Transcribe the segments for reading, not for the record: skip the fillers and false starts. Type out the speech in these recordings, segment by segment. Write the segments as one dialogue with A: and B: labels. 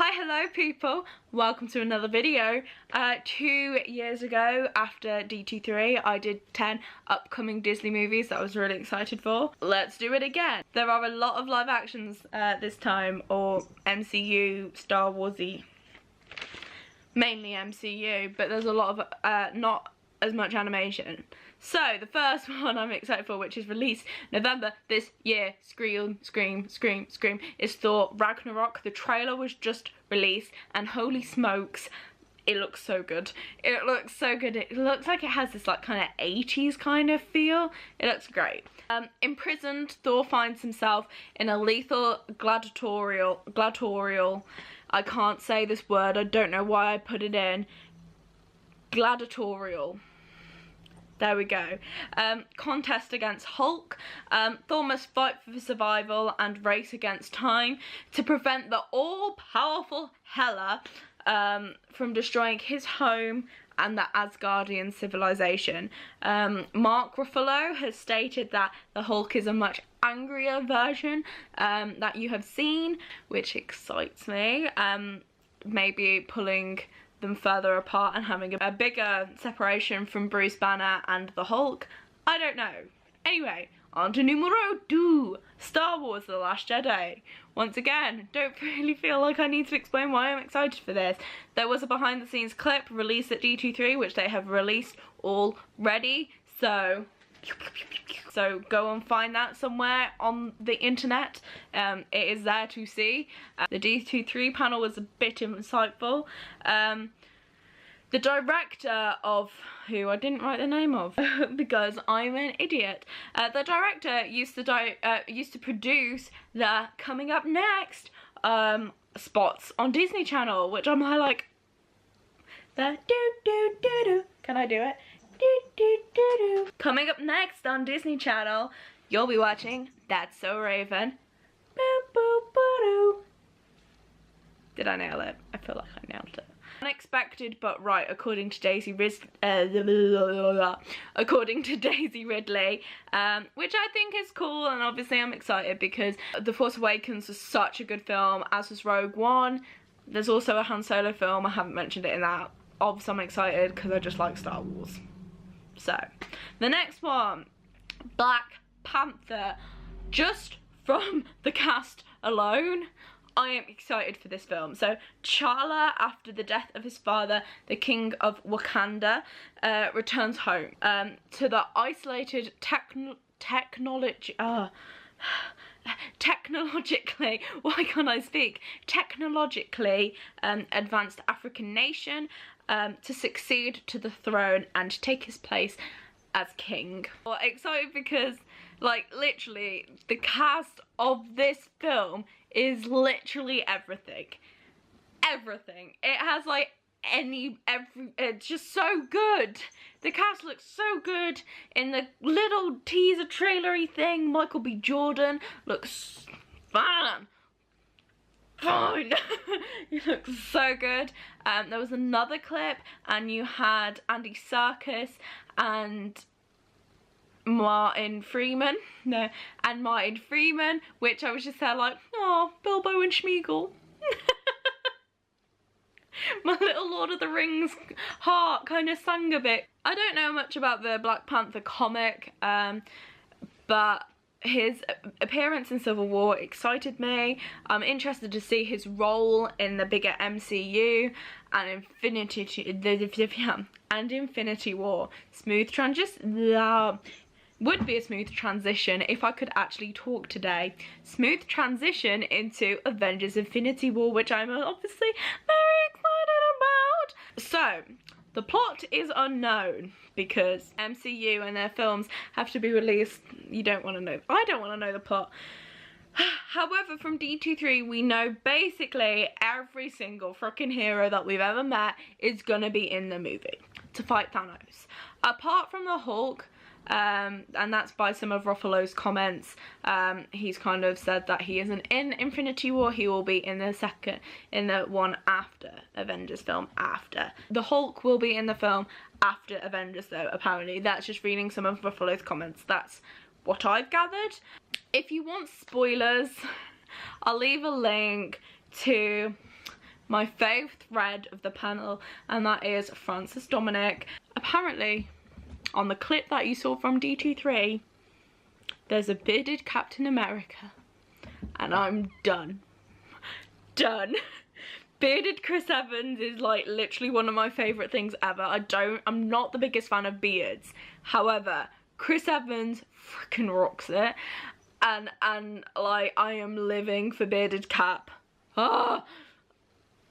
A: Hi, hello people, welcome to another video. 2 years ago, after D23, I did 10 upcoming Disney movies that I was really excited for. Let's do it again. There are a lot of live actions this time, or MCU, Star Warsy, mainly MCU, but there's a lot of not as much animation. So the first one I'm excited for, which is released November this year, scream, is Thor Ragnarok. The trailer was just released and holy smokes, it looks so good. It looks so good. It looks like it has this like kind of 80s kind of feel. It looks great. Imprisoned, Thor finds himself in a lethal gladiatorial, I can't say this word, I don't know why I put it in, gladiatorial. There we go. Contest against Hulk. Thor must fight for survival and race against time to prevent the all-powerful Hela from destroying his home and the Asgardian civilization. Mark Ruffalo has stated that the Hulk is a much angrier version that you have seen, which excites me. Maybe pulling them further apart and having a bigger separation from Bruce Banner and the Hulk. I don't know. Anyway, on to numero 2, Star Wars The Last Jedi. Once again, don't really feel like I need to explain why I'm excited for this. There was a behind the scenes clip released at D23, which they have released already, so go and find that somewhere on the internet. It is there to see. The D23 panel was a bit insightful. The director of, who I didn't write the name of because I'm an idiot. The director used to produce the Coming Up Next spots on Disney Channel, which I'm like, the do. Can I do it? Coming up next on Disney Channel, you'll be watching That's So Raven. Did I nail it? I feel like I nailed it. Unexpected but right, according to Daisy Ridley, which I think is cool, and obviously I'm excited because The Force Awakens was such a good film, as was Rogue One. There's also a Han Solo film, I haven't mentioned it in that. Obviously I'm excited because I just like Star Wars. So, the next one, Black Panther. Just from the cast alone, I am excited for this film. So, T'Challa, after the death of his father, the King of Wakanda, returns home to the isolated technologically, why can't I speak? Technologically advanced African nation to succeed to the throne and take his place as king. Well, excited because, like, literally the cast of this film is literally everything. Everything. It has like it's just so good. The cast looks so good. In the little teaser trailery thing, Michael B. Jordan looks fine. He looks so good. There was another clip and you had Andy Serkis and Martin Freeman, which I was just there like, oh, Bilbo and Schmeagol. My little Lord of the Rings heart kind of sang a bit. I don't know much about the Black Panther comic, but his appearance in Civil War excited me. I'm interested to see his role in the bigger MCU and Infinity War. Would be a smooth transition if I could actually talk today. Smooth transition into Avengers Infinity War, which I'm obviously very excited about. So, the plot is unknown because MCU and their films have to be released. You don't want to know. I don't want to know the plot. However, from D23 we know basically every single freaking hero that we've ever met is gonna be in the movie to fight Thanos. Apart from the Hulk, and that's by some of Ruffalo's comments. He's kind of said that he isn't in Infinity War, he will be in the one after Avengers film after. The Hulk will be in the film after Avengers though, apparently. That's just reading some of Ruffalo's comments. That's what I've gathered. If you want spoilers, I'll leave a link to my fave thread of the panel, and that is Francis Dominic. Apparently, on the clip that you saw from D23, there's a bearded Captain America, and I'm done. Done. Bearded Chris Evans is like literally one of my favourite things ever. I'm not the biggest fan of beards. However, Chris Evans freaking rocks it. And like, I am living for bearded Cap. Oh,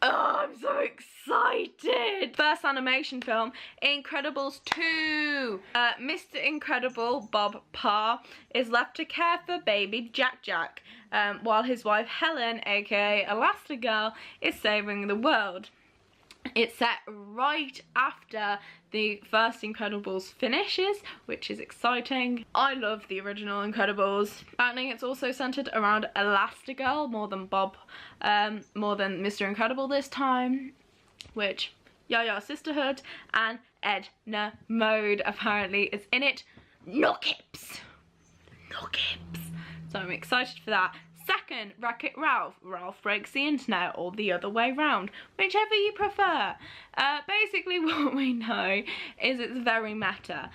A: I'm so excited! First animation film, Incredibles 2. Mr. Incredible, Bob Parr, is left to care for baby Jack, while his wife Helen, aka Elastigirl, is saving the world. It's set right after the first Incredibles finishes, which is exciting. I love the original Incredibles. Apparently it's also centered around Elastigirl more than Mr. Incredible this time, which Yaya Sisterhood and Edna Mode apparently is in it. No kips. So I'm excited for that. Second, Wreck-It Ralph. Ralph breaks the internet, or the other way round, whichever you prefer. Basically what we know is it's very meta,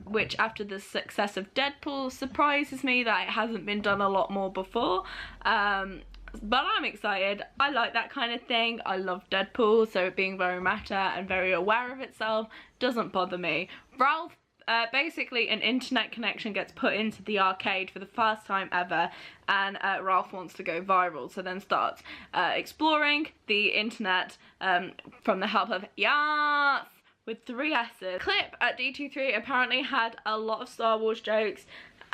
A: which after the success of Deadpool surprises me that it hasn't been done a lot more before. But I'm excited. I like that kind of thing. I love Deadpool, so it being very meta and very aware of itself doesn't bother me. Ralph, basically an internet connection gets put into the arcade for the first time ever, and Ralph wants to go viral, so then starts exploring the internet from the help of Yas with 3 S's. Clip at D23 apparently had a lot of Star Wars jokes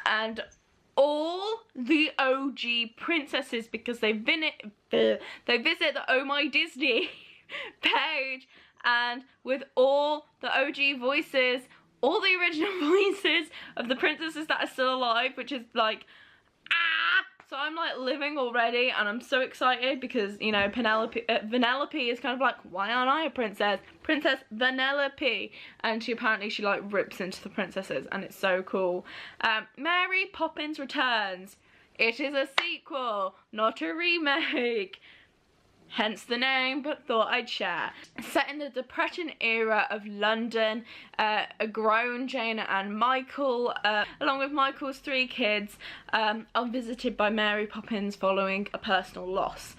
A: and all the OG princesses, because they visit the Oh My Disney page, and with all the OG voices, all the original voices of the princesses that are still alive, which is like, ah! So I'm like living already, and I'm so excited because, you know, Vanellope is kind of like, why aren't I a princess? Princess Vanellope. And she like rips into the princesses, and it's so cool. Mary Poppins Returns. It is a sequel, not a remake. Hence the name, but thought I'd share. Set in the Depression era of London, a grown Jane and Michael, along with Michael's 3 kids, are visited by Mary Poppins following a personal loss.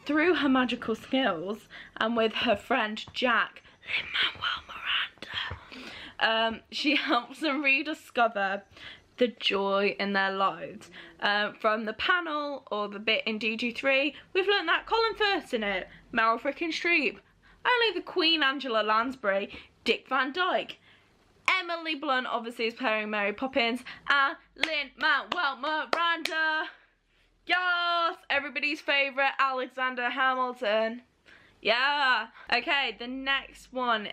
A: Through her magical skills, and with her friend Jack, Lin-Manuel Miranda, she helps them rediscover the joy in their lives. From the panel, or the bit in DG3, we've learnt that Colin Firth's in it, Meryl frickin' Streep, only the Queen Angela Lansbury, Dick Van Dyke, Emily Blunt obviously is playing Mary Poppins, and Lin-Manuel Miranda. Yes! Everybody's favourite Alexander Hamilton. Yeah! Okay, the next one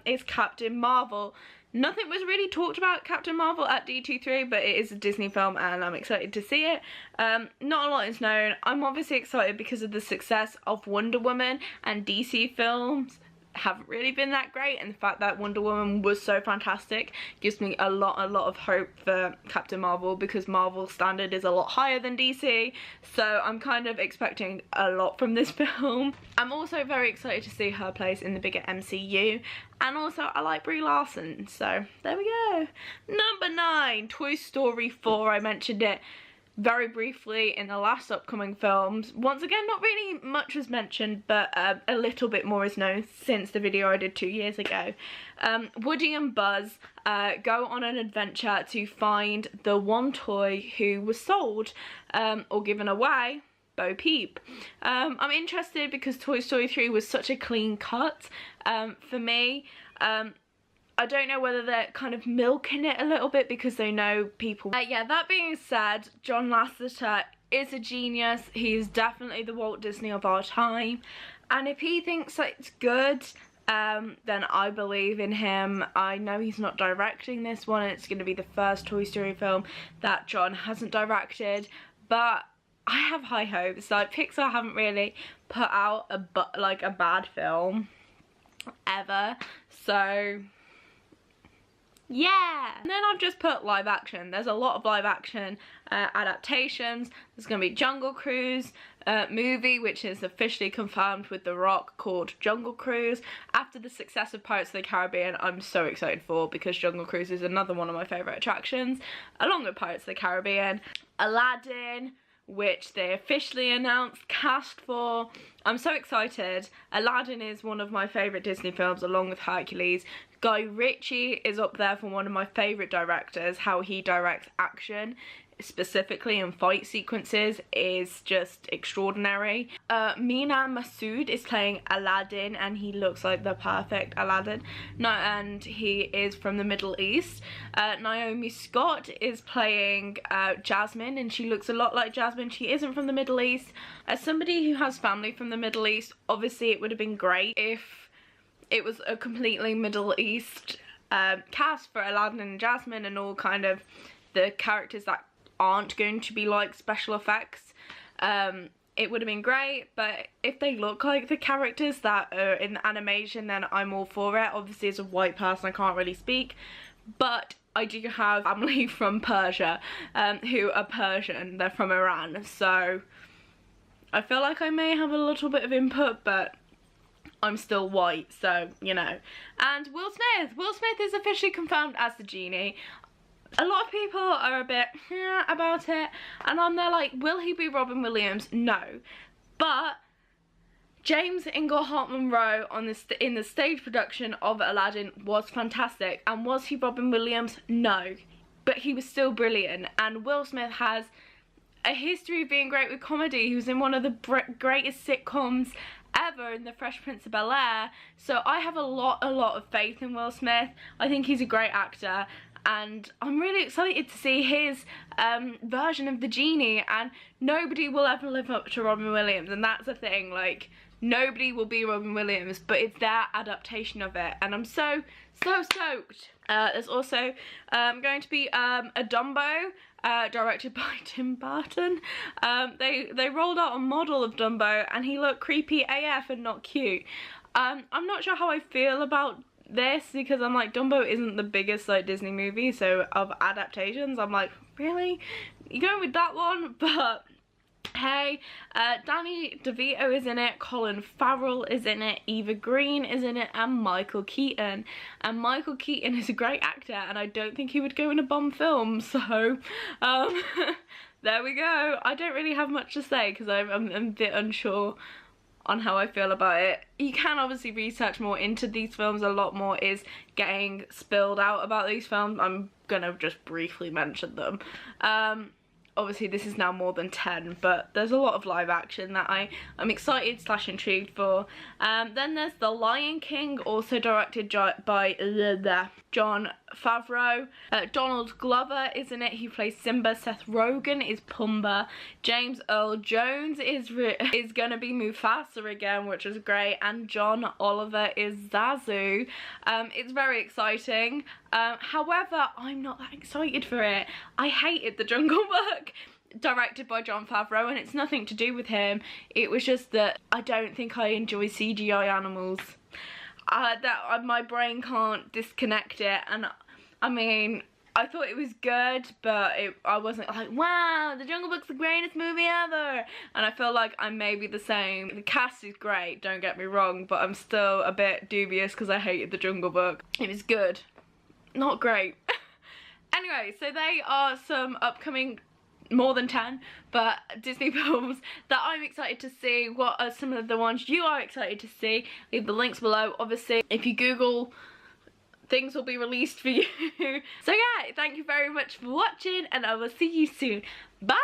A: is Captain Marvel. Nothing was really talked about Captain Marvel at D23, but it is a Disney film and I'm excited to see it. Not a lot is known. I'm obviously excited because of the success of Wonder Woman, and DC films haven't really been that great, and the fact that Wonder Woman was so fantastic gives me a lot of hope for Captain Marvel, because Marvel's standard is a lot higher than DC, so I'm kind of expecting a lot from this film. I'm also very excited to see her place in the bigger MCU, and also I like Brie Larson, so there we go. Number 9, Toy Story 4. I mentioned it very briefly in the last upcoming films. Once again, not really much was mentioned, but a little bit more is known since the video I did 2 years ago. Woody and Buzz go on an adventure to find the one toy who was sold or given away, Bo Peep. I'm interested because Toy Story 3 was such a clean cut for me. I don't know whether they're kind of milking it a little bit because they know people. Yeah, that being said, John Lasseter is a genius. He's definitely the Walt Disney of our time. And if he thinks that it's good, then I believe in him. I know he's not directing this one, and it's going to be the first Toy Story film that John hasn't directed. But I have high hopes. Like, Pixar haven't really put out a bad film ever. So yeah. And then I've just put live action. There's a lot of live action adaptations. There's going to be Jungle Cruise movie, which is officially confirmed with The Rock, called Jungle Cruise. After the success of Pirates of the Caribbean, I'm so excited for, because Jungle Cruise is another one of my favourite attractions, along with Pirates of the Caribbean. Aladdin, which they officially announced cast for. I'm so excited. Aladdin is one of my favourite Disney films, along with Hercules. Guy Ritchie is up there for one of my favourite directors. How he directs action, specifically in fight sequences, is just extraordinary. Mina Masood is playing Aladdin, and he looks like the perfect Aladdin. No, and he is from the Middle East. Naomi Scott is playing Jasmine, and she looks a lot like Jasmine. She isn't from the Middle East. As somebody who has family from the Middle East, obviously it would have been great if it was a completely Middle East cast for Aladdin and Jasmine, and all kind of the characters that aren't going to be like special effects. It would have been great, but if they look like the characters that are in the animation, then I'm all for it. Obviously, as a white person, I can't really speak, but I do have family from Persia who are Persian. They're from Iran, so I feel like I may have a little bit of input, but I'm still white, so, you know. And Will Smith is officially confirmed as the genie. A lot of people are a bit about it, and I'm there like, will he be Robin Williams? No. But James Inglehart Monroe in the stage production of Aladdin was fantastic. And was he Robin Williams? No. But he was still brilliant. And Will Smith has a history of being great with comedy. He was in one of the greatest sitcoms ever, in The Fresh Prince of Bel-Air. So I have a lot of faith in Will Smith. I think he's a great actor, and I'm really excited to see his version of the genie. And nobody will ever live up to Robin Williams, and that's the thing, like, nobody will be Robin Williams, but it's their adaptation of it, and I'm so stoked. There's also going to be a Dumbo directed by Tim Burton. They rolled out a model of Dumbo, and he looked creepy AF and not cute. I'm not sure how I feel about this, because I'm like, Dumbo isn't the biggest like Disney movie, so of adaptations I'm like, really? You're going with that one? But hey, Danny DeVito is in it, Colin Farrell is in it, Eva Green is in it, and Michael Keaton. And Michael Keaton is a great actor, and I don't think he would go in a bum film, so there we go. I don't really have much to say, because I'm a bit unsure on how I feel about it. You can obviously research more into these films. A lot more is getting spilled out about these films. I'm gonna just briefly mention them. Obviously this is now more than 10, but there's a lot of live action that I'm excited / intrigued for. Then there's The Lion King, also directed by Jon Favreau. Donald Glover is in it, he plays Simba. Seth Rogen is Pumbaa. James Earl Jones is gonna be Mufasa again, which is great, and John Oliver is Zazu. It's very exciting. However, I'm not that excited for it. I hated The Jungle Book, directed by Jon Favreau, and it's nothing to do with him. It was just that I don't think I enjoy CGI animals. My brain can't disconnect it, and I mean, I thought it was good, but I wasn't like, wow, The Jungle Book's the greatest movie ever. And I feel like I may be the same. The cast is great, don't get me wrong, but I'm still a bit dubious because I hated The Jungle Book. It was good, not great. Anyway, so they are some upcoming, more than 10, but Disney films that I'm excited to see. What are some of the ones you are excited to see? Leave the links below. Obviously, if you Google, things will be released for you. So yeah, thank you very much for watching, and I will see you soon. Bye!